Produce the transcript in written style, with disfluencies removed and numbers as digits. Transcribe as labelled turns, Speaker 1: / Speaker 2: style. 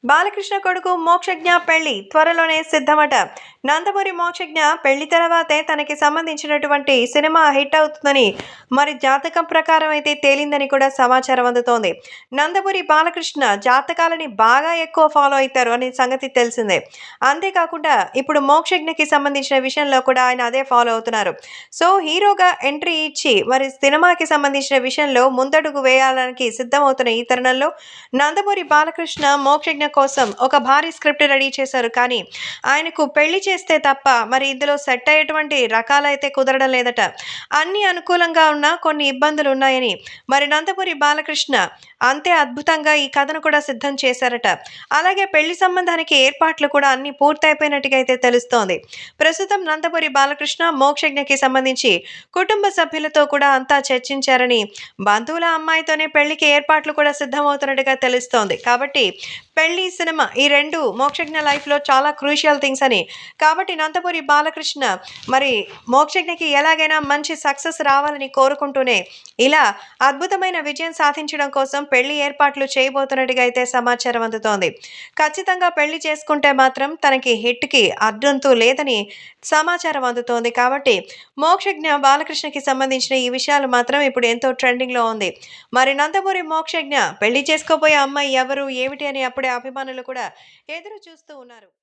Speaker 1: బాలకృష్ణ కొడుకు మోక్షజ్ఞ పెళ్లి త్వరలోనే సిద్ధమట. నందమూరి మోక్షజ్ఞ పెళ్లి తర్వాతే తనకి సంబంధించినటువంటి సినిమా హిట్ అవుతుందని, మరి జాతకం ప్రకారం అయితే తేలిందని కూడా సమాచారం అందుతోంది. నందమూరి బాలకృష్ణ జాతకాలని బాగా ఎక్కువ ఫాలో అవుతారు అనే సంగతి తెలిసిందే. అంతేకాకుండా ఇప్పుడు మోక్షజ్ఞకి సంబంధించిన విషయంలో కూడా ఆయన అదే ఫాలో అవుతున్నారు. సో హీరోగా ఎంట్రీ ఇచ్చి మరి సినిమాకి సంబంధించిన విషయంలో ముందడుగు వేయాలని సిద్ధమవుతున్న ఈ తరుణంలో నందమూరి బాలకృష్ణ మోక్షజ్ఞ కోసం ఒక భారీ స్క్రిప్ట్ రెడీ చేశారు. కానీ ఆయనకు పెళ్లి చేస్తే తప్ప మరి ఇందులో సెట్ అయ్యేటువంటి రకాలైతే కుదరడం లేదట. అన్ని అనుకూలంగా ఉన్నా కొన్ని ఇబ్బందులు ఉన్నాయని మరి నందమూరి బాలకృష్ణ అంతే అద్భుతంగా ఈ కథను కూడా సిద్ధం చేశారట. అలాగే పెళ్లి సంబంధానికి ఏర్పాట్లు కూడా అన్ని పూర్తయిపోయినట్టుగా అయితే తెలుస్తోంది. ప్రస్తుతం నందమూరి బాలకృష్ణ మోక్షజ్ఞకి సంబంధించి కుటుంబ సభ్యులతో కూడా అంతా చర్చించారని, బంధువుల అమ్మాయితోనే పెళ్లికి ఏర్పాట్లు కూడా సిద్ధమవుతున్నట్టుగా తెలుస్తోంది. కాబట్టి పెళ్లి, సినిమా ఈ 2 మోక్షజ్ఞ లైఫ్‌లో చాలా క్రూషియల్ థింగ్స్ అని. కాబట్టి నందమూరి బాలకృష్ణ మరి మోక్షజ్ఞకి ఎలాగైనా మంచి సక్సెస్ రావాలని కోరుకుంటూనే ఇలా అద్భుతమైన విజయం సాధించడం కోసం పెళ్లి ఏర్పాట్లు చేయబోతున్నట్టుగా అయితే సమాచారం అందుతోంది. ఖచ్చితంగా పెళ్లి చేసుకుంటే మాత్రం తనకి హిట్‌కి అడ్డంతు లేదని సమాచారం అందుతోంది. కాబట్టి మోక్షజ్ఞ బాలకృష్ణకి సంబంధించిన ఈ విషయాలు మాత్రం ఇప్పుడు ఎంతో ట్రెండింగ్‌లో ఉంది. మరి నందమూరి మోక్షజ్ఞ పెళ్లి చేసుకోబోయే అమ్మాయి ఎవరు, ఏమిటి అని అప్పుడే అభిమానులు కూడా ఎదురు చూస్తూ ఉన్నారు.